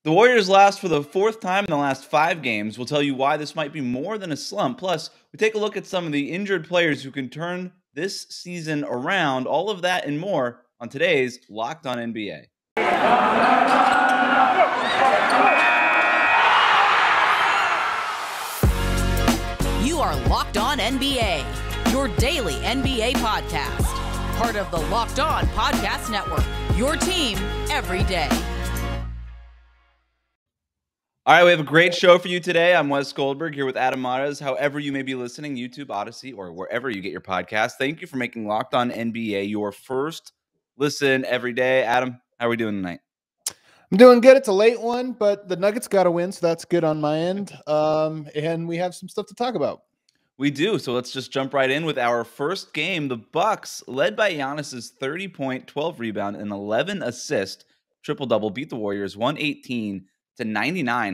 The Warriors lost for the fourth time in the last 5 games. We'll tell you why this might be more than a slump. Plus, we take a look at some of the injured players who can turn this season around. All of that and more on today's Locked On NBA. You are Locked On NBA, your daily NBA podcast. Part of the Locked On Podcast Network, your team every day. All right, we have a great show for you today. I'm Wes Goldberg here with Adam Mares. However you may be listening, YouTube, Odyssey, or wherever you get your podcast, thank you for making Locked On NBA your first listen every day. Adam, how are we doing tonight? I'm doing good. It's a late one, but the Nuggets got to win, so that's good on my end. And we have some stuff to talk about. We do, so let's just jump right in with our first game. The Bucks, led by Giannis's 30-point, 12 rebound, and 11 assist triple-double, beat the Warriors 118-99,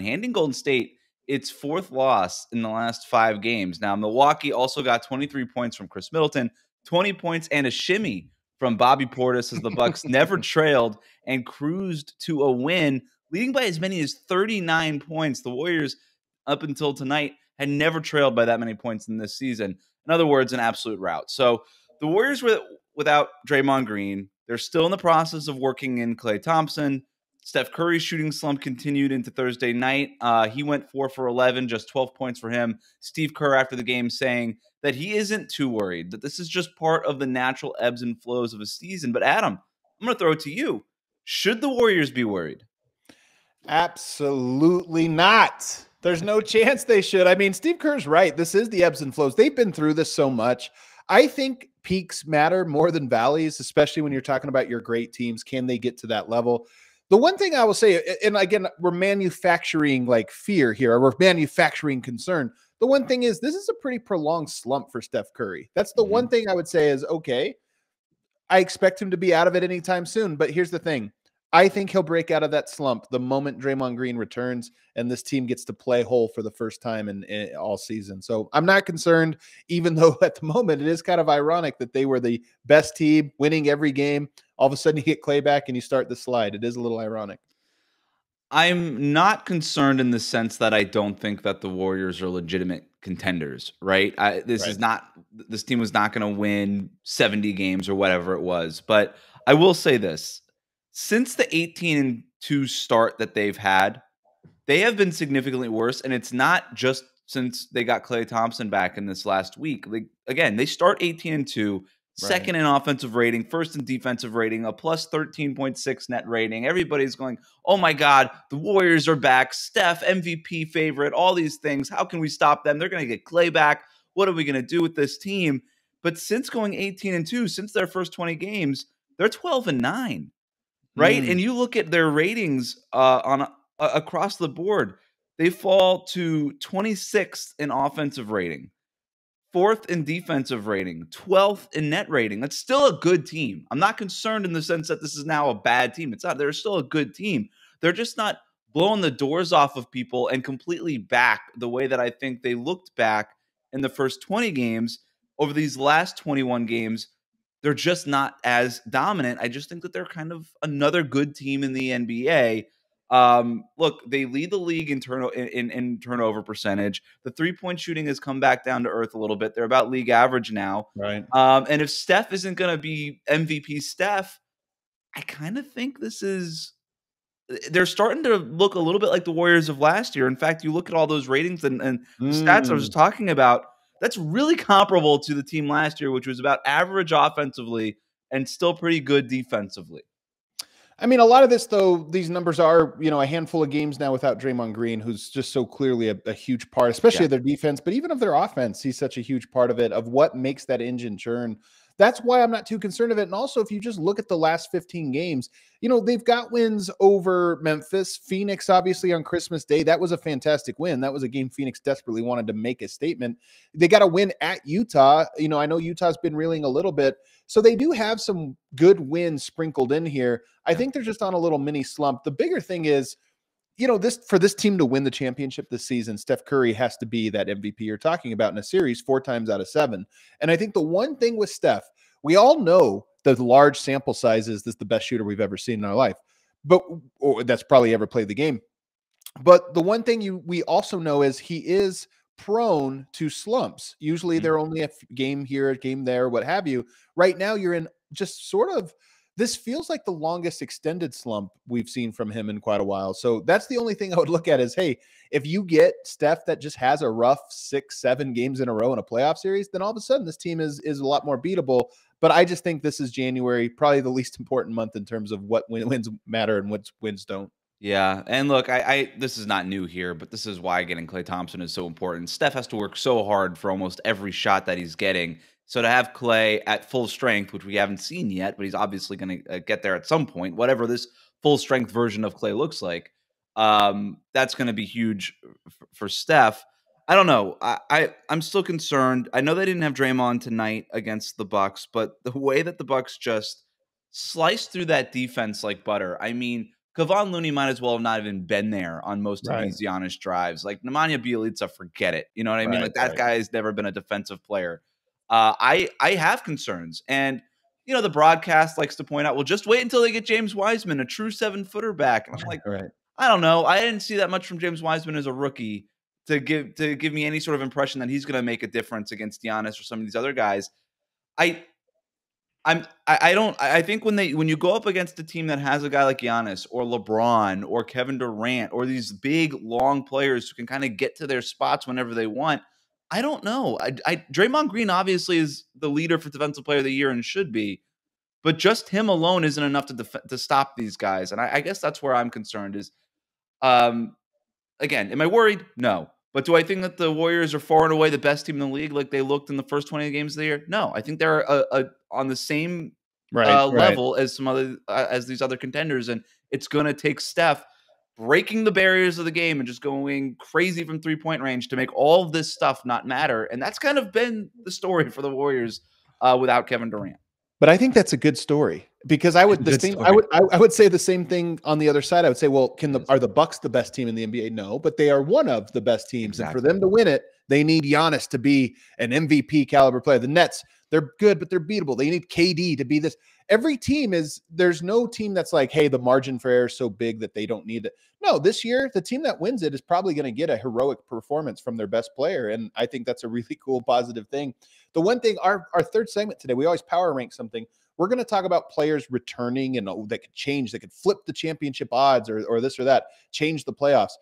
handing Golden State its fourth loss in the last 5 games. Now, Milwaukee also got 23 points from Chris Middleton, 20 points and a shimmy from Bobby Portis as the Bucks never trailed and cruised to a win, leading by as many as 39 points. The Warriors, up until tonight, had never trailed by that many points in this season. In other words, an absolute rout. So the Warriors were without Draymond Green. They're still in the process of working in Klay Thompson. Steph Curry's shooting slump continued into Thursday night. He went 4 for 11, just 12 points for him. Steve Kerr after the game saying that he isn't too worried, that this is just part of the natural ebbs and flows of a season. But Adam, I'm going to throw it to you. Should the Warriors be worried? Absolutely not. There's no chance they should. I mean, Steve Kerr's right. This is the ebbs and flows. They've been through this so much. I think peaks matter more than valleys, especially when you're talking about your great teams. Can they get to that level? The one thing I will say, and again, we're manufacturing like fear here, or we're manufacturing concern. The one thing is this is a pretty prolonged slump for Steph Curry. That's the one thing I would say is, okay, I expect him to be out of it anytime soon. But here's the thing. I think he'll break out of that slump the moment Draymond Green returns and this team gets to play whole for the first time in all season. So I'm not concerned, even though at the moment it is kind of ironic that they were the best team winning every game. All of a sudden you get Klay back and you start the slide. It is a little ironic. I'm not concerned in the sense that I don't think that the Warriors are legitimate contenders, right? This team was not going to win 70 games or whatever it was. But I will say this. Since the 18-2 start that they've had, they have been significantly worse, and it's not just since they got Klay Thompson back in this last week. They start 18-2, second in offensive rating, first in defensive rating, a plus 13.6 net rating. Everybody's going, oh my God, the Warriors are back. Steph, MVP favorite, all these things. How can we stop them? They're going to get Klay back. What are we going to do with this team? But since going 18-2, since their first 20 games, they're 12-9. Right. And you look at their ratings across the board, they fall to 26th in offensive rating, 4th in defensive rating, 12th in net rating. That's still a good team. I'm not concerned in the sense that this is now a bad team. It's not. They're still a good team. They're just not blowing the doors off of people and completely back the way that I think they looked back in the first 20 games. Over these last 21 games, they're just not as dominant. I just think that they're kind of another good team in the NBA. Look, they lead the league in turnover percentage. The three-point shooting has come back down to earth a little bit. They're about league average now. Right. And if Steph isn't going to be MVP Steph, I kind of think they're starting to look a little bit like the Warriors of last year. In fact, you look at all those ratings and stats I was talking about, that's really comparable to the team last year, which was about average offensively and still pretty good defensively. I mean, a lot of this, though, these numbers are, a handful of games now without Draymond Green, who's just so clearly a huge part, especially of their defense, but even of their offense. He's such a huge part of it, of what makes that engine churn. That's why I'm not too concerned of it. And also, if you just look at the last 15 games, they've got wins over Memphis, Phoenix, obviously on Christmas Day. That was a fantastic win. That was a game Phoenix desperately wanted to make a statement. They got a win at Utah. I know Utah's been reeling a little bit. So they do have some good wins sprinkled in here. I think they're just on a little mini slump. The bigger thing is, for this team to win the championship this season, Steph Curry has to be that MVP you're talking about in a series 4 times out of 7. And I think the one thing with Steph, we all know the large sample size is this the best shooter we've ever seen in our life, or that's probably ever played the game. But the one thing we also know is he is prone to slumps. Usually they're only a game here, a game there, what have you. Right now you're in just sort of, this feels like the longest extended slump we've seen from him in quite a while. So that's the only thing I would look at is, hey, if you get Steph that just has a rough 6-7 games in a row in a playoff series, then all of a sudden this team is a lot more beatable. But I just think this is January, probably the least important month in terms of what wins matter and what wins don't. Yeah, and look, I this is not new here, but this is why getting Klay Thompson is so important. Steph has to work so hard for almost every shot that he's getting. So to have Klay at full strength, which we haven't seen yet, but he's obviously going to get there at some point, whatever this full strength version of Klay looks like, that's going to be huge for Steph. I don't know. I'm still concerned. I know they didn't have Draymond tonight against the Bucks, but the way that the Bucks just sliced through that defense like butter. I mean, Kevon Looney might as well have not even been there on most of these Giannis drives. Like Nemanja Bjelica, forget it. You know what I mean? Like that guy has never been a defensive player. I have concerns. And, you know, the broadcast likes to point out, well, just wait until they get James Wiseman, a true 7-footer back. And I'm like, I don't know. I didn't see that much from James Wiseman as a rookie to give me any sort of impression that he's going to make a difference against Giannis or some of these other guys. I think when you go up against a team that has a guy like Giannis or LeBron or Kevin Durant or these big long players who can kind of get to their spots whenever they want, I don't know. Draymond Green obviously is the leader for Defensive Player of the Year and should be, but just him alone isn't enough to stop these guys. And I guess that's where I'm concerned is, again, am I worried? No. But do I think that the Warriors are far and away the best team in the league like they looked in the first 20 games of the year? No, I think they're on the same level as some other as these other contenders, and it's going to take Steph breaking the barriers of the game and just going crazy from 3-point range to make all of this stuff not matter. And that's kind of been the story for the Warriors without Kevin Durant. But I think that's a good story because I would say the same thing on the other side. I would say, well, are the Bucks the best team in the NBA? No, but they are one of the best teams. Exactly. And for them to win it, they need Giannis to be an MVP caliber player. The Nets, they're good, but they're beatable. They need KD to be this. Every team there's no team that's like, hey, the margin for error is so big that they don't need it. No, this year, the team that wins it is probably going to get a heroic performance from their best player. And I think that's a really cool, positive thing. The one thing, our third segment today, we always power rank something. We're going to talk about players returning and that could change, that could flip the championship odds or this or that, change the playoffs.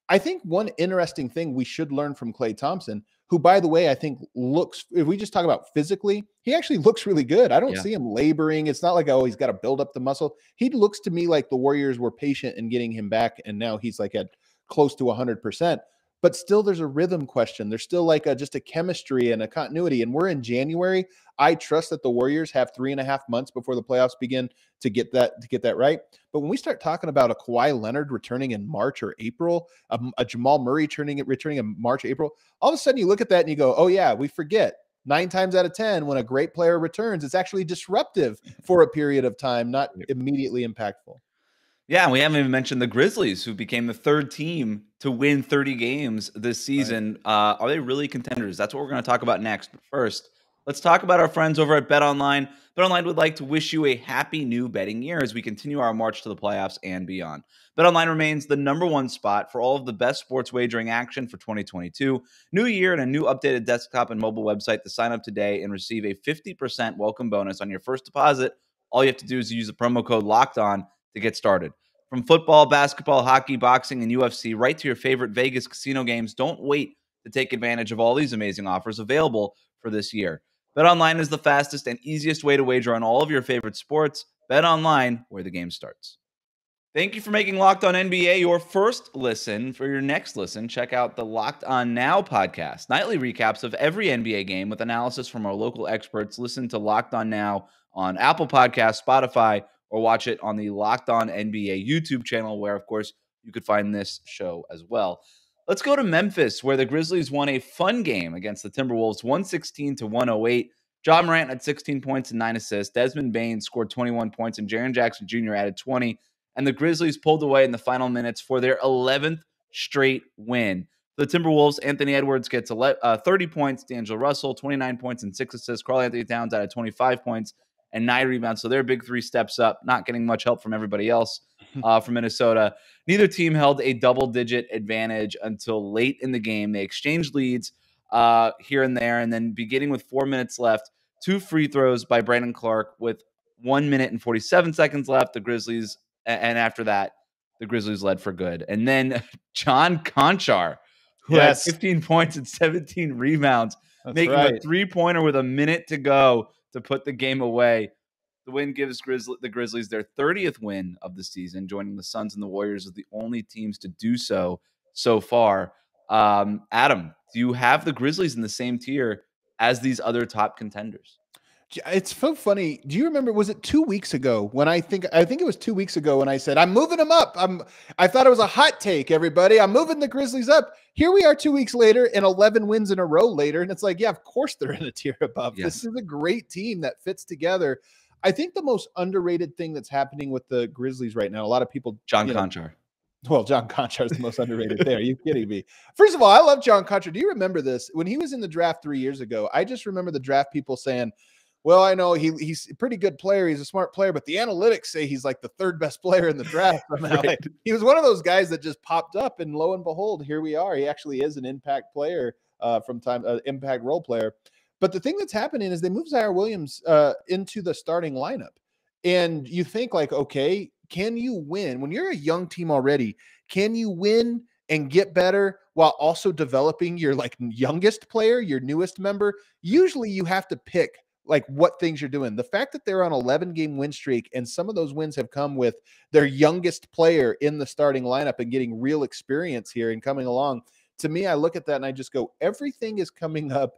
I think one interesting thing we should learn from Klay Thompson, who, by the way, I think looks, if we just talk about physically, he actually looks really good. I don't see him laboring. It's not like, oh, he's got to build up the muscle. He looks to me like the Warriors were patient in getting him back, and now he's like at close to 100%. But still, there's a rhythm question. There's still like just a chemistry and a continuity. And we're in January. I trust that the Warriors have 3.5 months before the playoffs begin to get that right. But when we start talking about a Kawhi Leonard returning in March or April, a Jamal Murray returning in March, April, all of a sudden you look at that and you go, oh yeah, we forget 9 times out of 10 when a great player returns, it's actually disruptive for a period of time, not immediately impactful. Yeah, and we haven't even mentioned the Grizzlies, who became the third team to win 30 games this season. Are they really contenders? That's what we're going to talk about next. But first, let's talk about our friends over at BetOnline. BetOnline would like to wish you a happy new betting year as we continue our march to the playoffs and beyond. BetOnline remains the #1 spot for all of the best sports wagering action for 2022. New year and a new updated desktop and mobile website to sign up today and receive a 50% welcome bonus on your first deposit. All you have to do is use the promo code LOCKEDON to get started. From football, basketball, hockey, boxing, and UFC, right to your favorite Vegas casino games, don't wait to take advantage of all these amazing offers available for this year. BetOnline is the fastest and easiest way to wager on all of your favorite sports. BetOnline, where the game starts. Thank you for making Locked On NBA your first listen. For your next listen, check out the Locked On Now podcast. Nightly recaps of every NBA game with analysis from our local experts. Listen to Locked On Now on Apple Podcasts, Spotify, or watch it on the Locked On NBA YouTube channel, where, of course, you could find this show as well. Let's go to Memphis, where the Grizzlies won a fun game against the Timberwolves, 116-108. Ja Morant had 16 points and 9 assists. Desmond Bane scored 21 points, and Jaren Jackson Jr. added 20. And the Grizzlies pulled away in the final minutes for their 11th straight win. The Timberwolves, Anthony Edwards gets 30 points, D'Angelo Russell, 29 points and 6 assists. Karl Anthony Towns added 25 points. and 9 rebounds. So their big three steps up, not getting much help from everybody else from Minnesota. Neither team held a double-digit advantage until late in the game. They exchanged leads here and there, and then beginning with 4 minutes left, 2 free throws by Brandon Clark with 1 minute and 47 seconds left. The Grizzlies, and after that, the Grizzlies led for good. And then John Conchar, who had 15 points and 17 rebounds, making a three-pointer with a minute to go to put the game away. The win gives the Grizzlies their 30th win of the season, joining the Suns and the Warriors as the only teams to do so far. Adam, do you have the Grizzlies in the same tier as these other top contenders? It's so funny. Do you remember, was it 2 weeks ago when I think it was 2 weeks ago when I said, I'm moving them up. I thought it was a hot take, everybody. I'm moving the Grizzlies up. Here we are 2 weeks later and 11 wins in a row later. And it's like, yeah, of course they're in a tier above. Yes. This is a great team that fits together. I think the most underrated thing that's happening with the Grizzlies right now, a lot of people, John Conchar. Well, John Conchar is the most underrated there. Are you kidding me? First of all, I love John Conchar. Do you remember this? When he was in the draft 3 years ago, I just remember the draft people saying, well, I know he's a pretty good player. He's a smart player, but the analytics say he's like the third best player in the draft. Right. Like, he was one of those guys that just popped up, and lo and behold, here we are. He actually is an impact player impact role player. But the thing that's happening is they moved Zaire Williams into the starting lineup. And you think like, okay, can you win? When you're a young team already, can you win and get better while also developing your like youngest player, your newest member? Usually you have to pick like what things you're doing. The fact that they're on 11-game win streak and some of those wins have come with their youngest player in the starting lineup and getting real experience here and coming along. To me, I look at that and I just go, everything is coming up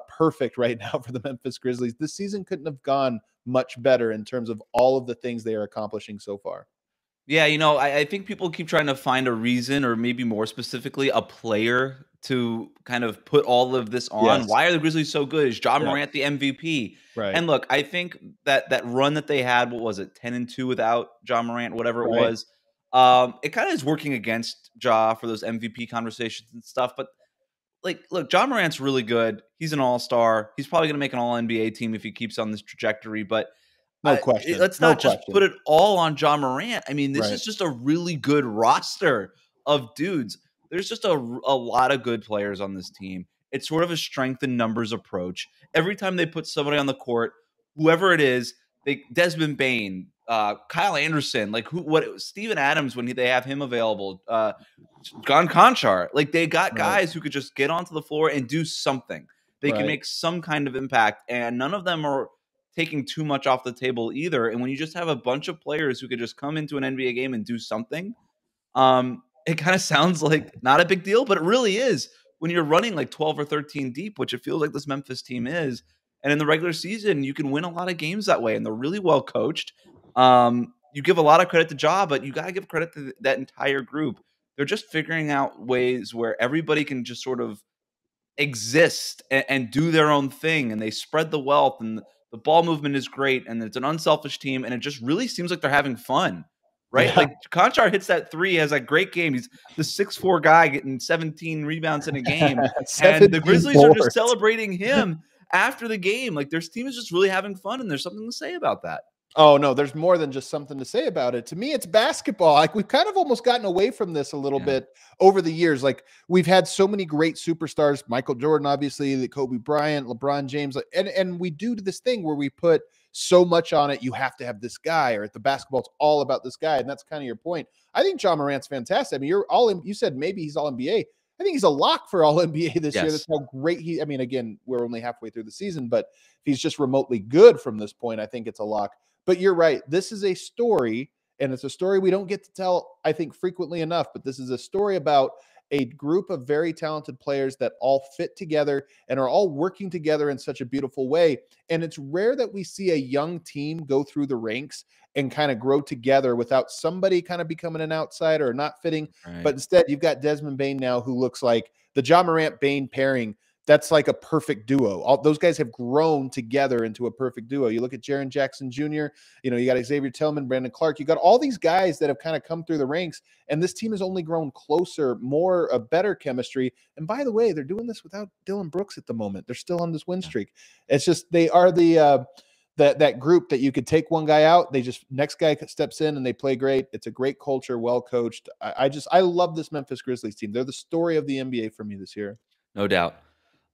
perfect right now for the Memphis Grizzlies. This season couldn't have gone much better in terms of all of the things they are accomplishing so far. Yeah, I think people keep trying to find a reason, or maybe more specifically, a player to kind of put all of this on. Yes. Why are the Grizzlies so good? Is Jamal Murray the MVP? Right. And look, I think that run that they had, what was it, 10-2 without Jamal Murray, whatever it was, it kind of is working against Ja for those MVP conversations and stuff. But like, look, Jamal Murray's really good. He's an all-star. He's probably going to make an all-NBA team if he keeps on this trajectory. But no question. Let's not just put it all on Ja Morant. I mean, this is just a really good roster of dudes. There's just a lot of good players on this team. It's sort of a strength in numbers approach. Every time they put somebody on the court, whoever it is, Desmond Bane, Kyle Anderson, Steven Adams when they have him available, John Conchar, like they got guys who could just get onto the floor and do something. They can make some kind of impact, and none of them are taking too much off the table either. And when you just have a bunch of players who could just come into an NBA game and do something, it kind of sounds like not a big deal, but it really is when you're running like 12 or 13 deep, which it feels like this Memphis team is. And in the regular season, you can win a lot of games that way, and they're really well coached. You give a lot of credit to Ja, but you got to give credit to that entire group. They're just figuring out ways where everybody can just sort of exist and do their own thing, and they spread the wealth, and the ball movement is great, and it's an unselfish team, and it just really seems like they're having fun, right? Yeah. Like Conchar hits that three, has a great game. He's the 6'4" guy getting 17 rebounds in a game, and the Grizzlies are just celebrating him after the game. Like their team is just really having fun, and there's something to say about that. Oh, no, there's more than just something to say about it. To me, it's basketball. Like we've kind of almost gotten away from this a little bit over the years. Like we've had so many great superstars, Michael Jordan, obviously, the Kobe Bryant, LeBron James, and we do this thing where we put so much on it. You have to have this guy, or the basketball's all about this guy. And that's kind of your point. I think Ja Morant's fantastic. I mean, you said maybe he's all NBA. I think he's a lock for all NBA this year. That's how great again, we're only halfway through the season, but if he's just remotely good from this point, I think it's a lock. But you're right. This is a story, and it's a story we don't get to tell, I think, frequently enough. But this is a story about a group of very talented players that all fit together and are all working together in such a beautiful way. And it's rare that we see a young team go through the ranks and kind of grow together without somebody kind of becoming an outsider or not fitting. Right. But instead, you've got Desmond Bane now, who looks like the Ja Morant-Bane pairing. That's like a perfect duo. All those guys have grown together into a perfect duo. You look at Jaren Jackson Jr., you got Xavier Tillman, Brandon Clark. You got all these guys that have kind of come through the ranks, and this team has only grown closer, a better chemistry. And by the way, they're doing this without Dylan Brooks at the moment. They're still on this win streak. It's just they are the that group that you could take one guy out, they just next guy steps in and they play great. It's a great culture, well coached. I love this Memphis Grizzlies team. They're the story of the NBA for me this year. No doubt.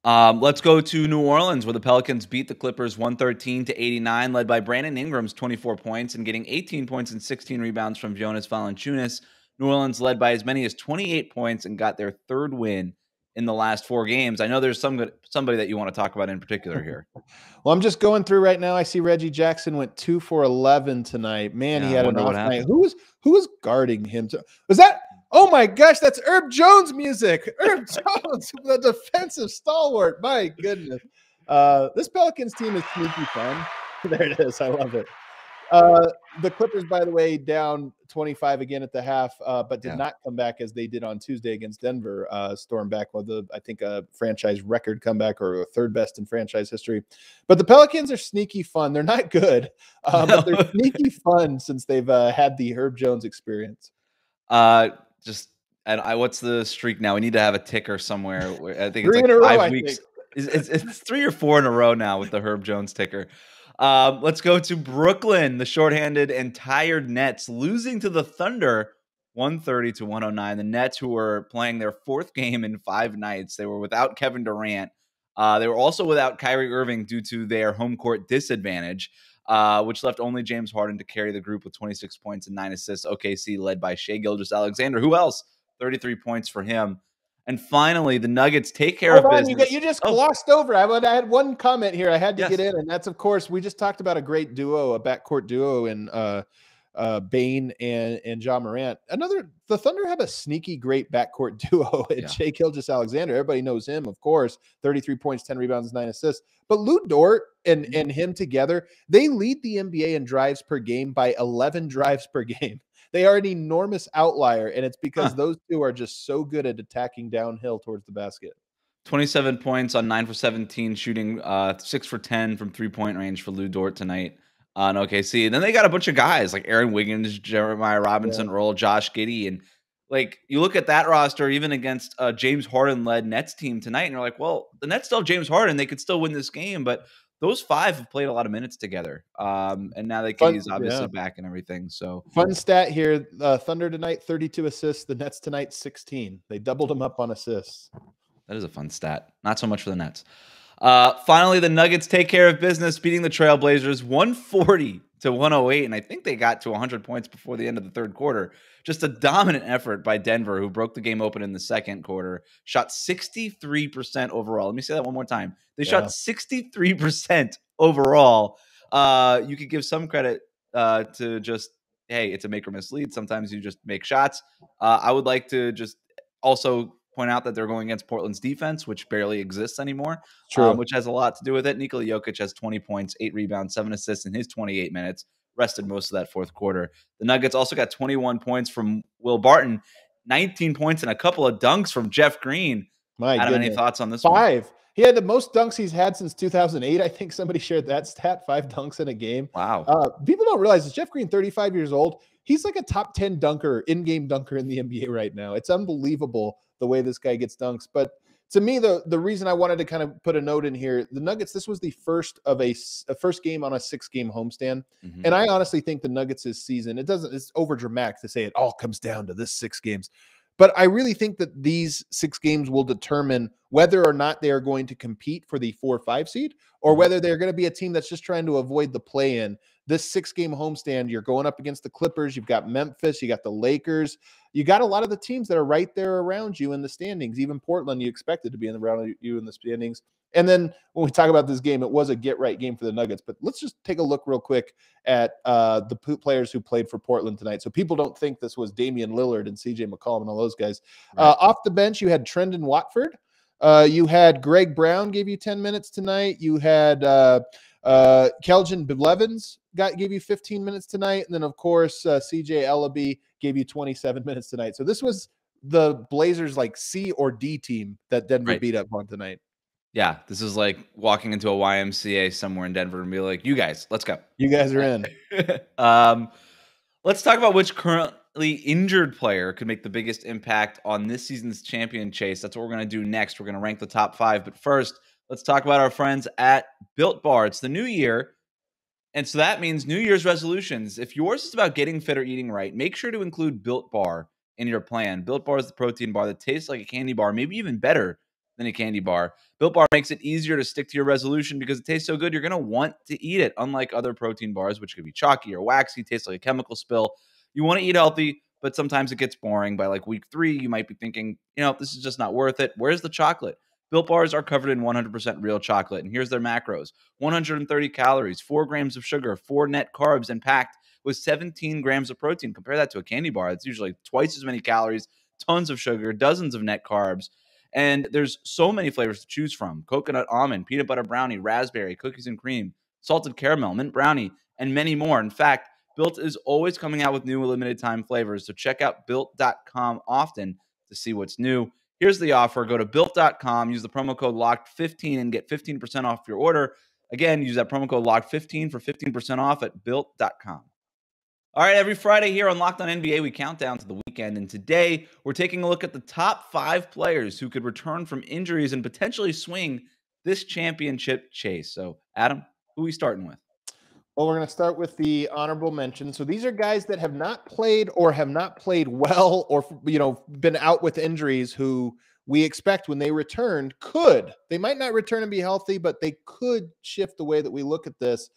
Let's go to New Orleans, where the Pelicans beat the Clippers 113-89, led by Brandon Ingram's 24 points and getting 18 points and 16 rebounds from Jonas Valanciunas. New Orleans led by as many as 28 points and got their third win in the last 4 games. I know there's somebody that you want to talk about in particular here. Well, I'm just going through right now. I see Reggie Jackson went 2 for 11 tonight. Man, he had an off night. Who was guarding him? Was that? Oh my gosh, that's Herb Jones music. Herb Jones, the defensive stalwart. My goodness. This Pelicans team is sneaky fun. There it is. I love it. The Clippers, by the way, down 25 again at the half, but did not come back as they did on Tuesday against Denver. Stormed back with I think a franchise record comeback, or a third best in franchise history. But the Pelicans are sneaky fun. They're not good, but they're sneaky fun since they've had the Herb Jones experience. What's the streak now? We need to have a ticker somewhere. I think 3 it's like in a row, 5 weeks. It's 3 or 4 in a row now with the Herb Jones ticker. Let's go to Brooklyn. The shorthanded and tired Nets losing to the Thunder 130-109. The Nets, who were playing their 4th game in 5 nights, they were without Kevin Durant. They were also without Kyrie Irving due to their home court disadvantage, which left only James Harden to carry the group with 26 points and 9 assists. OKC led by Shai Gilgeous-Alexander. Who else? 33 points for him. And finally, the Nuggets take care of business. You just glossed over. I had one comment here I had to get in, and that's, of course, we just talked about a great duo, a backcourt duo in Bane and John Morant. The Thunder have a sneaky great backcourt duo in Shai Gilgeous-Alexander. Everybody knows him, of course. 33 points, 10 rebounds, 9 assists. But Lou Dort and him together, they lead the NBA in drives per game by 11 drives per game. They are an enormous outlier, and it's because those two are just so good at attacking downhill towards the basket. 27 points on 9 for 17, shooting 6 for 10 from 3-point range for Lou Dort tonight on OKC. And then they got a bunch of guys like Aaron Wiggins, Jeremiah Robinson, Earl, Josh Giddey. And like you look at that roster, even against a James Harden-led Nets team tonight, and you're like, well, the Nets still have James Harden. They could still win this game, but those 5 have played a lot of minutes together. And now they can use obviously back and everything. So fun stat here. Thunder tonight, 32 assists. The Nets tonight, 16. They doubled them up on assists. That is a fun stat. Not so much for the Nets. Finally, the Nuggets take care of business, beating the Trailblazers 140-108. And I think they got to 100 points before the end of the third quarter. Just a dominant effort by Denver, who broke the game open in the second quarter. Shot 63% overall. Let me say that one more time. They shot 63% overall. You could give some credit to just, hey, it's a make or miss lead. Sometimes you just make shots. I would like to just also point out that they're going against Portland's defense, which barely exists anymore, which has a lot to do with it. Nikola Jokic has 20 points, 8 rebounds, 7 assists in his 28 minutes, rested most of that fourth quarter. The Nuggets also got 21 points from Will Barton, 19 points and a couple of dunks from Jeff Green. Adam, any thoughts on this 5. One? He had the most dunks he's had since 2008. I think somebody shared that stat, 5 dunks in a game. Wow. People don't realize this. Jeff Green, 35 years old. He's like a top 10 dunker, in-game dunker in the NBA right now. It's unbelievable the way this guy gets dunks. But to me, the reason I wanted to kind of put a note in here, the Nuggets, this was the first of a first game on a 6-game homestand. And I honestly think the Nuggets' season, it's over dramatic to say it all comes down to this 6 games. But I really think that these 6 games will determine whether or not they are going to compete for the 4-5 seed, or whether they're going to be a team that's just trying to avoid the play-in. This 6-game homestand, you're going up against the Clippers. You've got Memphis. You got the Lakers. You got a lot of the teams that are right there around you in the standings. Even Portland, you expected to be around you in the standings. And then when we talk about this game, it was a get-right game for the Nuggets. But let's just take a look real quick at the players who played for Portland tonight, so people don't think this was Damian Lillard and C.J. McCollum and all those guys. Off the bench, you had Trendon Watford. You had Greg Brown gave you 10 minutes tonight. You had Keljin Blevins gave you 15 minutes tonight. And then, of course, C.J. Ellaby gave you 27 minutes tonight. So this was the Blazers like C or D team that Denver beat up on tonight. Yeah, this is like walking into a YMCA somewhere in Denver and be like, you guys, let's go. You guys are in. Let's talk about which currently injured player could make the biggest impact on this season's champion chase. That's what we're going to do next. We're going to rank the top 5. But first, let's talk about our friends at Built Bar. It's the new year. And so that means New Year's resolutions. If yours is about getting fit or eating right, make sure to include Built Bar in your plan. Built Bar is the protein bar that tastes like a candy bar, maybe even better than a candy bar. Built Bar makes it easier to stick to your resolution because it tastes so good, you're going to want to eat it. Unlike other protein bars, which could be chalky or waxy, tastes like a chemical spill. You want to eat healthy, but sometimes it gets boring. By like week 3, you might be thinking, this is just not worth it. Where's the chocolate? Built Bars are covered in 100% real chocolate, and here's their macros. 130 calories, 4 grams of sugar, 4 net carbs, and packed with 17 grams of protein. Compare that to a candy bar. It's usually twice as many calories, tons of sugar, dozens of net carbs. And there's so many flavors to choose from. Coconut almond, peanut butter brownie, raspberry, cookies and cream, salted caramel, mint brownie, and many more. In fact, Built is always coming out with new limited time flavors. So check out Built.com often to see what's new. Here's the offer. Go to Built.com, use the promo code LOCKED15 and get 15% off your order. Again, use that promo code LOCKED15 for 15% off at Built.com. All right, every Friday here on Locked On NBA, we count down to the weekend. And today, we're taking a look at the top 5 players who could return from injuries and potentially swing this championship chase. So, Adam, who are we starting with? Well, we're going to start with the honorable mention. So these are guys that have not played or have not played well or, been out with injuries who we expect when they return they might not return and be healthy, but they could shift the way that we look at this.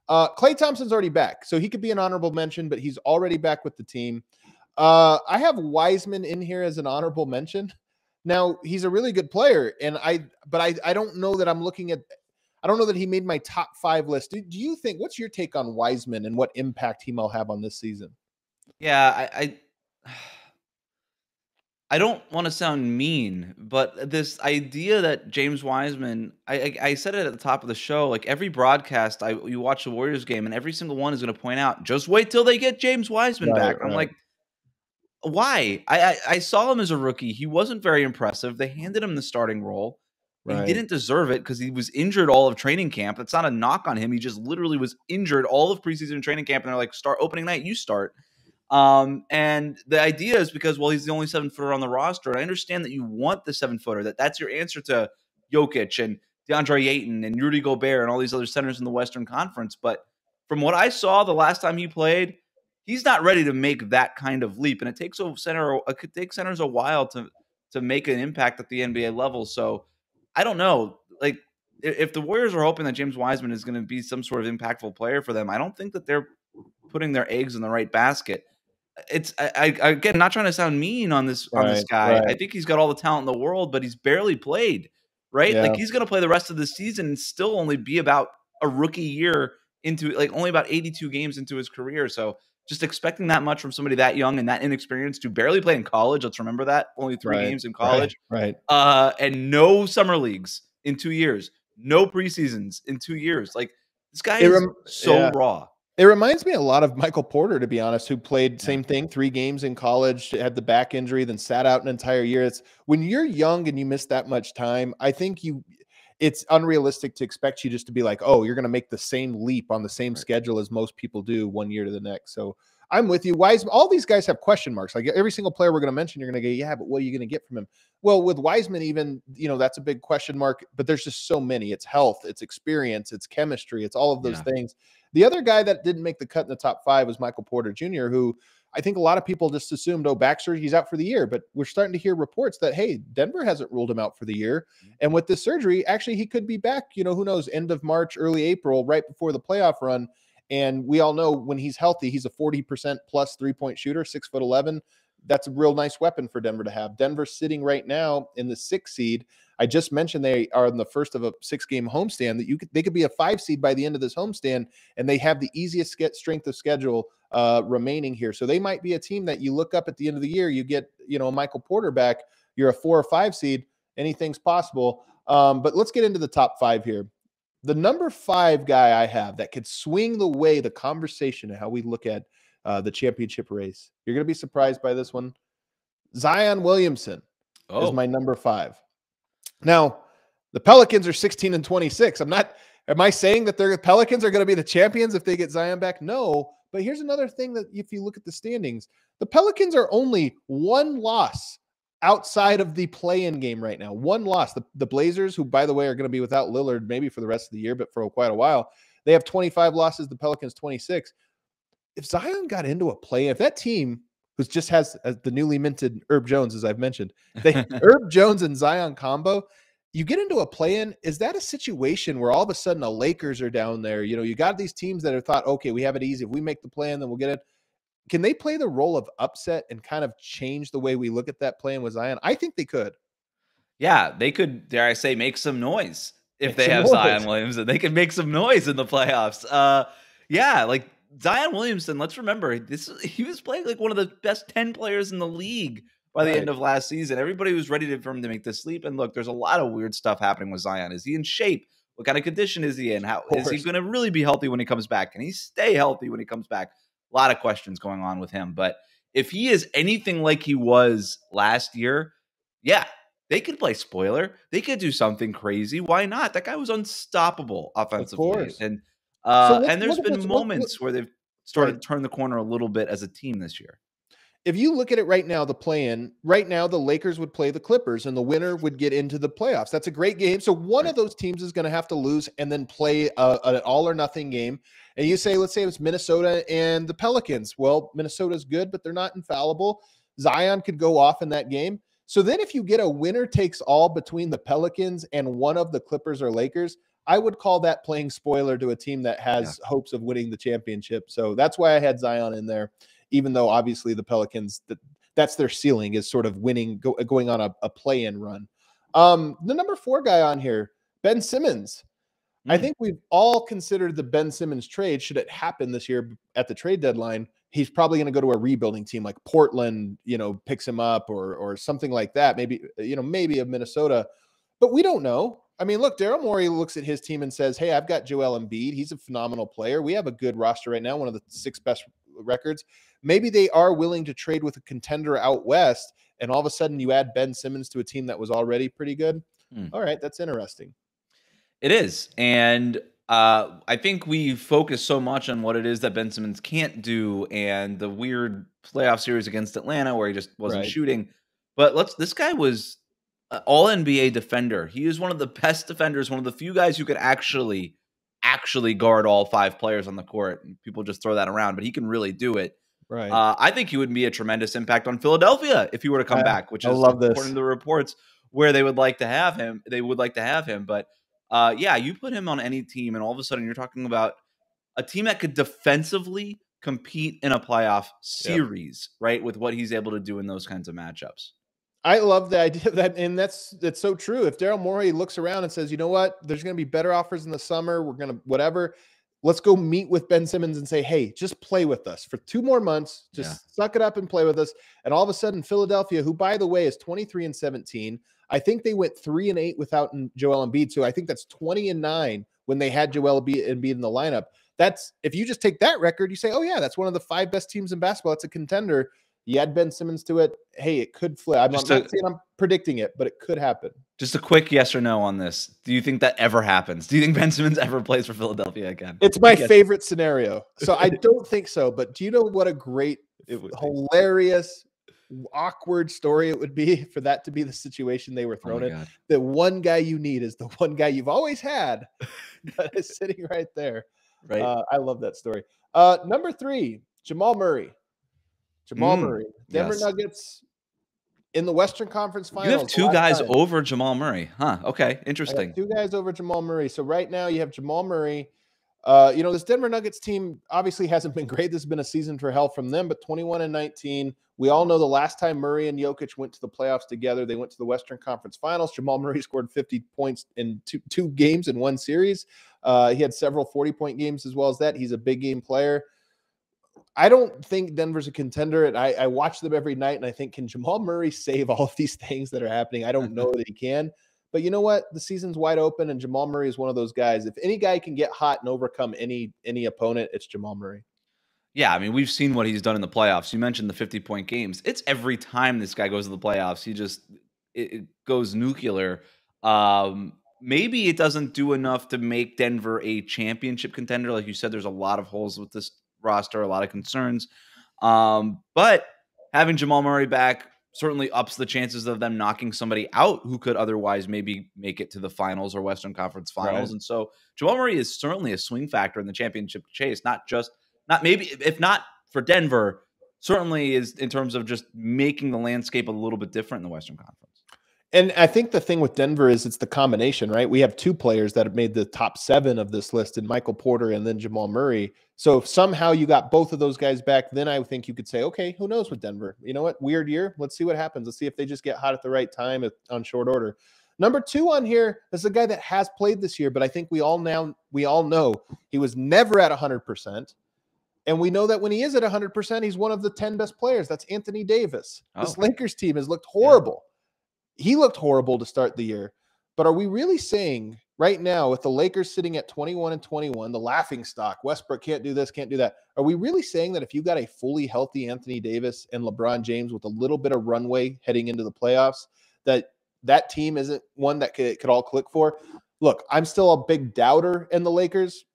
Klay Thompson's already back, so he could be an honorable mention, but he's already back with the team. I have Wiseman in here as an honorable mention. Now, he's a really good player, but I don't know that I'm looking at I don't know that he made my top 5 list. Do you think, what's your take on Wiseman and what impact he will have on this season? Yeah, I don't want to sound mean, but this idea that James Wiseman, I said it at the top of the show, like every broadcast, you watch the Warriors game and every single one is going to point out, just wait till they get James Wiseman back. I'm like, why? I saw him as a rookie. He wasn't very impressive. They handed him the starting role. He didn't deserve it because he was injured all of training camp. That's not a knock on him. He just literally was injured all of preseason training camp. And they're like, start opening night, you start. And the idea is because, well, he's the only 7-footer on the roster. And I understand that you want the 7-footer, that's your answer to Jokic and DeAndre Ayton and Rudy Gobert and all these other centers in the Western Conference. But from what I saw the last time he played, he's not ready to make that kind of leap. And it takes centers a while to make an impact at the NBA level. So I don't know. Like, if the Warriors are hoping that James Wiseman is going to be some sort of impactful player for them, I don't think that they're putting their eggs in the right basket. It's again, not trying to sound mean on this guy. Right. I think he's got all the talent in the world, but he's barely played, right? Yeah. Like, he's going to play the rest of the season and still only be about a rookie year into, like, only about 82 games into his career. So just expecting that much from somebody that young and that inexperienced, to barely play in college. Let's remember that. Only 3 games in college. Right. And no summer leagues in 2 years. No preseasons in 2 years. Like, this guy is raw. It reminds me a lot of Michael Porter, to be honest, who played same thing, 3 games in college, had the back injury, then sat out an entire year. It's when you're young and you miss that much time, I think it's unrealistic to expect you just to be like, oh, you're going to make the same leap on the same schedule as most people do 1 year to the next. So I'm with you. Wiseman, all these guys have question marks. Like, every single player we're going to mention, you're going to go, yeah, but what are you going to get from him? Well, with Wiseman, even, that's a big question mark, but there's just so many. It's health, it's experience, it's chemistry, it's all of those things. The other guy that didn't make the cut in the top 5 was Michael Porter Jr., who I think a lot of people just assumed, back surgery, he's out for the year. But we're starting to hear reports that, hey, Denver hasn't ruled him out for the year. And with this surgery, actually, he could be back, who knows, end of March, early April, right before the playoff run. And we all know when he's healthy, he's a 40% plus 3-point shooter, 6'11". That's a real nice weapon for Denver to have. Denver's sitting right now in the 6th seed. I just mentioned they are in the first of a 6-game homestand. They could be a 5 seed by the end of this homestand, and they have the easiest strength of schedule remaining here. So they might be a team that you look up at the end of the year. You get Michael Porter back. You're a 4 or 5 seed. Anything's possible. But let's get into the top 5 here. The number 5 guy I have that could swing the conversation and how we look at the championship race. You're going to be surprised by this one. Zion Williamson is my number 5. Now, the Pelicans are 16-26. Am I saying that the Pelicans are going to be the champions if they get Zion back? No. But here's another thing that if you look at the standings, the Pelicans are only 1 loss outside of the play-in game right now. 1 loss. The Blazers, who, by the way, are going to be without Lillard maybe for the rest of the year, but for quite a while, They have 25 losses, the Pelicans 26. If Zion got into a play, if that team who just has the newly minted Herb Jones, as I've mentioned, Herb Jones and Zion combo, you get into a play-in, is that a situation where all of a sudden the Lakers are down there? You got these teams that are thought, okay, we have it easy. If we make the play-in, then we'll get it. Can they play the role of upset and kind of change the way we look at that play-in with Zion? I think they could. Yeah, they could, dare I say, make some noise if they have Zion Williamson. They could make some noise in the playoffs. Yeah, like Zion Williamson, let's remember, he was playing like one of the best 10 players in the league by the end of last season. Everybody was ready for him to make this leap. And look, there's a lot of weird stuff happening with Zion. Is he in shape? What kind of condition is he in? How is he going to really be healthy when he comes back? Can he stay healthy when he comes back? A lot of questions going on with him. But if he is anything like he was last year, yeah, they could play spoiler. They could do something crazy. Why not? That guy was unstoppable offensively. And there's been moments where they've started to turn the corner a little bit as a team this year. If you look at it right now, the play-in, right now the Lakers would play the Clippers and the winner would get into the playoffs. That's a great game. So one of those teams is going to have to lose and then play an all or nothing game. And you say, let's say it's Minnesota and the Pelicans. Well, Minnesota's good, but they're not infallible. Zion could go off in that game. So then if you get a winner takes all between the Pelicans and one of the Clippers or Lakers, I would call that playing spoiler to a team that has hopes of winning the championship. So that's why I had Zion in there. Even though obviously the Pelicans, that's their ceiling, is sort of winning, going on a play-in run. The number 4 guy on here, Ben Simmons. I think we've all considered the Ben Simmons trade, should it happen this year at the trade deadline, he's probably going to go to a rebuilding team like Portland, picks him up or something like that. Maybe of Minnesota, but we don't know. I mean, look, Daryl Morey looks at his team and says, hey, I've got Joel Embiid. He's a phenomenal player. We have a good roster right now, one of the 6 best records. Maybe they are willing to trade with a contender out west, and all of a sudden you add Ben Simmons to a team that was already pretty good. All right, that's interesting. It is. And I think we focus so much on what it is that Ben Simmons can't do and the weird playoff series against Atlanta where he just wasn't shooting. But this guy was an all-NBA defender. He is one of the best defenders, one of the few guys who could actually guard all 5 players on the court. And people just throw that around, but he can really do it. Right. I think he would be a tremendous impact on Philadelphia if he were to come back, which is according to the reports where they would like to have him. But you put him on any team, and all of a sudden you're talking about a team that could defensively compete in a playoff series, right? With what he's able to do in those kinds of matchups. I love the idea of that, and that's so true. If Daryl Morey looks around and says, you know what, there's going to be better offers in the summer, we're going to whatever. Let's go meet with Ben Simmons and say, hey, just play with us for 2 more months. Just suck it up and play with us. And all of a sudden, Philadelphia, who, by the way, is 23-17, I think they went 3-8 without Joel Embiid. So I think that's 20-9 when they had Joel Embiid in the lineup. That's, if you just take that record, you say, oh, yeah, that's one of the 5 best teams in basketball. It's a contender. You add Ben Simmons to it. Hey, it could flip. I'm not saying I'm predicting it, but it could happen. Just a quick yes or no on this. Do you think that ever happens? Do you think Ben Simmons ever plays for Philadelphia again? It's my favorite scenario. So I don't think so. But do you know what a great, hilarious, awkward story it would be for that to be the situation they were thrown in? God. The one guy you need is the one guy you've always had that is sitting right there. Right. I love that story. Number 3, Jamal Murray. Murray, Denver Nuggets in the Western Conference Finals. You have 2 guys over Jamal Murray, huh? Okay, interesting. 2 guys over Jamal Murray. So right now you have Jamal Murray. This Denver Nuggets team obviously hasn't been great. This has been a season for hell from them, but 21-19. We all know the last time Murray and Jokic went to the playoffs together, they went to the Western Conference Finals. Jamal Murray scored 50 points in two games in one series. He had several 40-point games as well as that. He's a big game player. I don't think Denver's a contender, and I watch them every night, and I think, can Jamal Murray save all of these things that are happening? I don't know that he can, but you know what? The season's wide open, and Jamal Murray is one of those guys. If any guy can get hot and overcome any opponent, it's Jamal Murray. Yeah, I mean, we've seen what he's done in the playoffs. You mentioned the 50-point games. It's every time this guy goes to the playoffs, it goes nuclear. Maybe it doesn't do enough to make Denver a championship contender. Like you said, there's a lot of holes with this roster, a lot of concerns. But having Jamal Murray back, certainly ups the chances of them knocking somebody out who could otherwise maybe make it to the finals or Western Conference Finals. Right. And so Jamal Murray is certainly a swing factor in the championship chase, not maybe, if not for Denver, certainly is in terms of just making the landscape a little bit different in the Western Conference. And I think the thing with Denver is it's the combination, right? We have two players that have made the top 7 of this list, in Michael Porter and then Jamal Murray. So if somehow you got both of those guys back, then I think you could say, okay, who knows with Denver? You know what? Weird year. Let's see what happens. Let's see if they just get hot at the right time on short order. Number 2 on here is a guy that has played this year, but I think we all know he was never at 100%. And we know that when he is at 100%, he's one of the 10 best players. That's Anthony Davis. This Lakers team has looked horrible. Yeah. He looked horrible to start the year. But are we really saying right now, with the Lakers sitting at 21-21, the laughing stock, Westbrook can't do this, can't do that, are we really saying that if you got a fully healthy Anthony Davis and LeBron James with a little bit of runway heading into the playoffs, that team isn't one that could all click for? Look, I'm still a big doubter in the Lakers,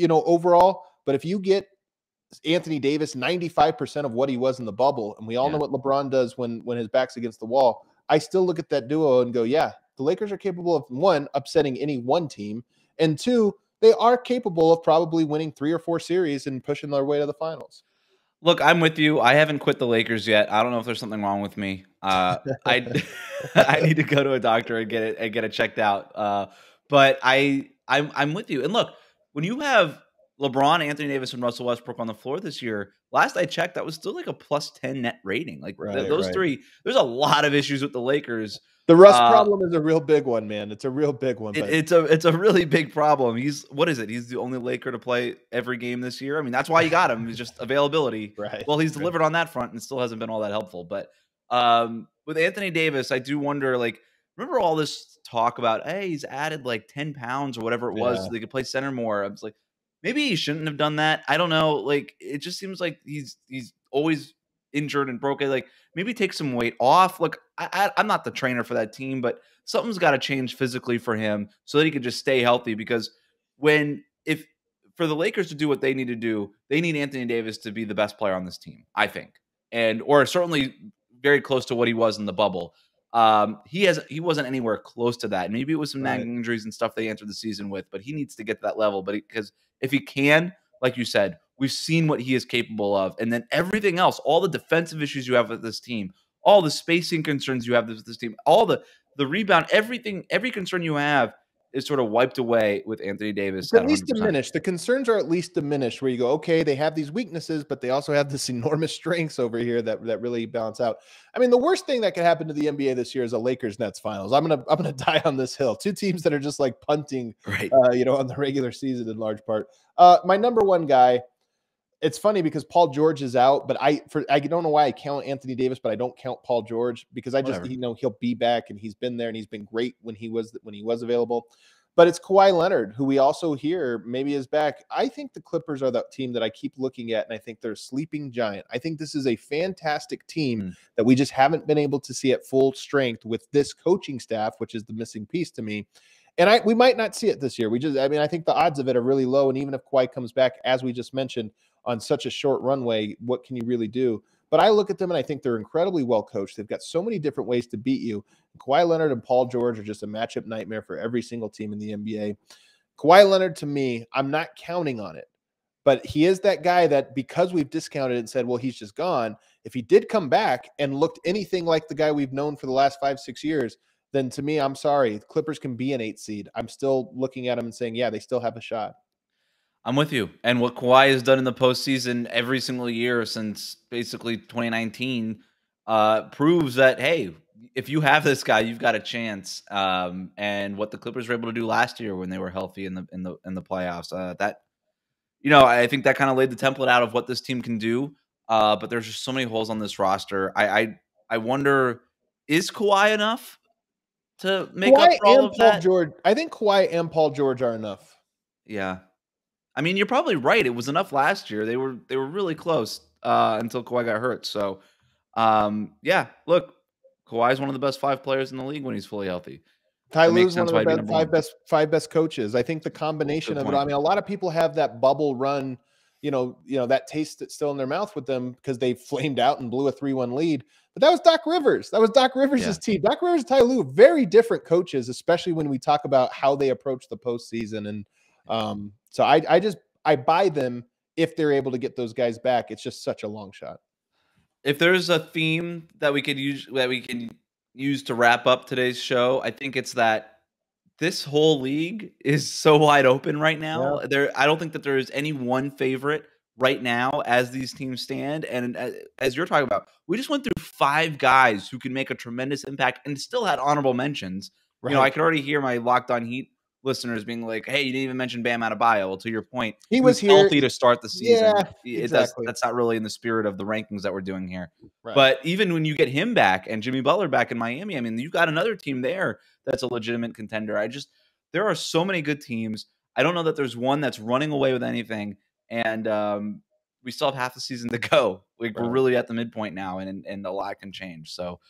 overall. But if you get Anthony Davis 95% of what he was in the bubble, and we all know what LeBron does when his back's against the wall, I still look at that duo and go, yeah, the Lakers are capable of, 1, upsetting any one team, and 2, they are capable of probably winning 3 or 4 series and pushing their way to the finals. Look, I'm with you. I haven't quit the Lakers yet. I don't know if there's something wrong with me. I need to go to a doctor and get it checked out. But I'm with you. And look, when you have LeBron, Anthony Davis, and Russell Westbrook on the floor this year, last I checked, that was still like a +10 net rating. Like those three, there's a lot of issues with the Lakers. The Russ problem is a real big one, man. It's a real big one. It's a really big problem. He's the only Laker to play every game this year. I mean, that's why you got him. It's just availability. Right. Well, he's delivered on that front and still hasn't been all that helpful. But with Anthony Davis, I do wonder, remember all this talk about, hey, he's added like 10 pounds or whatever it was so they could play center more. I was like, maybe he shouldn't have done that. I don't know. It just seems like he's always injured and broken. Maybe take some weight off. Look, I'm not the trainer for that team, but something's got to change physically for him so that he can just stay healthy. Because if for the Lakers to do what they need to do, they need Anthony Davis to be the best player on this team, I think, or certainly very close to what he was in the bubble. He wasn't anywhere close to that. Maybe it was some nagging injuries and stuff they entered the season with, but he needs to get to that level. But because if he can, like you said, we've seen what he is capable of. And then everything else, all the defensive issues you have with this team, all the spacing concerns you have with this team, all the rebound, everything, every concern you have is sort of wiped away with Anthony Davis. It's at least diminished. The concerns are at least diminished, where you go, okay, they have these weaknesses, but they also have this enormous strengths over here that really balance out. I mean, the worst thing that could happen to the NBA this year is a Lakers-Nets finals. I'm gonna die on this hill. Two teams that are just like punting, on the regular season in large part. My number 1 guy. It's funny because Paul George is out, but I don't know why I count Anthony Davis, but I don't count Paul George because I just he'll be back and he's been there and he's been great when he was available. But it's Kawhi Leonard, who we also hear maybe is back. I think the Clippers are the team that I keep looking at, and I think they're a sleeping giant. I think this is a fantastic team that we just haven't been able to see at full strength with this coaching staff, which is the missing piece to me. And we might not see it this year. I think the odds of it are really low. And even if Kawhi comes back, as we just mentioned, on such a short runway, what can you really do? But I look at them and I think they're incredibly well coached. They've got so many different ways to beat you. Kawhi Leonard and Paul George are just a matchup nightmare for every single team in the NBA. Kawhi Leonard, to me, I'm not counting on it. But he is that guy that, because we've discounted and said, well, he's just gone, if he did come back and looked anything like the guy we've known for the last 5-6 years, then to me, I'm sorry, the Clippers can be an 8 seed. I'm still looking at him and saying, yeah, they still have a shot. I'm with you. And what Kawhi has done in the postseason every single year since basically 2019 proves that, hey, if you have this guy, you've got a chance. And what the Clippers were able to do last year when they were healthy in the playoffs, I think that kind of laid the template out of what this team can do. But there's just so many holes on this roster. I wonder, is Kawhi enough to make up for all of that? I think Kawhi and Paul George are enough. Yeah. I mean, you're probably right. It was enough last year. They were really close until Kawhi got hurt. So, look, Kawhi's one of the best 5 players in the league when he's fully healthy. Ty Lue's one of the five best coaches. I think the combination of it. I mean, a lot of people have that bubble run, that taste that's still in their mouth with them because they flamed out and blew a 3-1 lead. But that was Doc Rivers. That was Doc Rivers' team. Doc Rivers and Ty Lue, very different coaches, especially when we talk about how they approach the postseason. And so I buy them if they're able to get those guys back. It's just such a long shot. If there's a theme that we can use to wrap up today's show, I think it's that this whole league is so wide open right now. I don't think that there is any one favorite right now as these teams stand. And as you're talking about, we just went through 5 guys who can make a tremendous impact and still had honorable mentions. Right. You know, I could already hear my Locked On Heat listeners being like, hey, you didn't even mention Bam Adebayo. Well, to your point, he was healthy to start the season. Yeah, exactly. That's not really in the spirit of the rankings that we're doing here. Right. But even when you get him back and Jimmy Butler back in Miami, I mean, you've got another team there that's a legitimate contender. There are so many good teams. I don't know that there's one that's running away with anything. And we still have half the season to go. We're really at the midpoint now, and a lot can change. So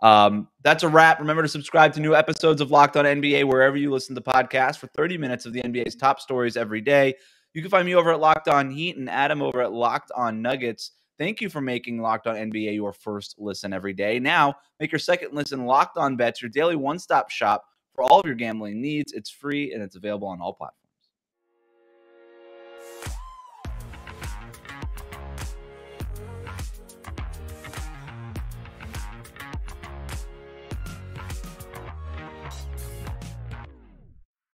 that's a wrap. Remember to subscribe to new episodes of Locked On NBA wherever you listen to podcasts for 30 minutes of the NBA's top stories every day. You can find me over at Locked On Heat and Adam over at Locked On Nuggets. Thank you for making Locked On NBA your first listen every day. Now, make your second listen Locked On Bets, your daily one-stop shop for all of your gambling needs. It's free and it's available on all platforms.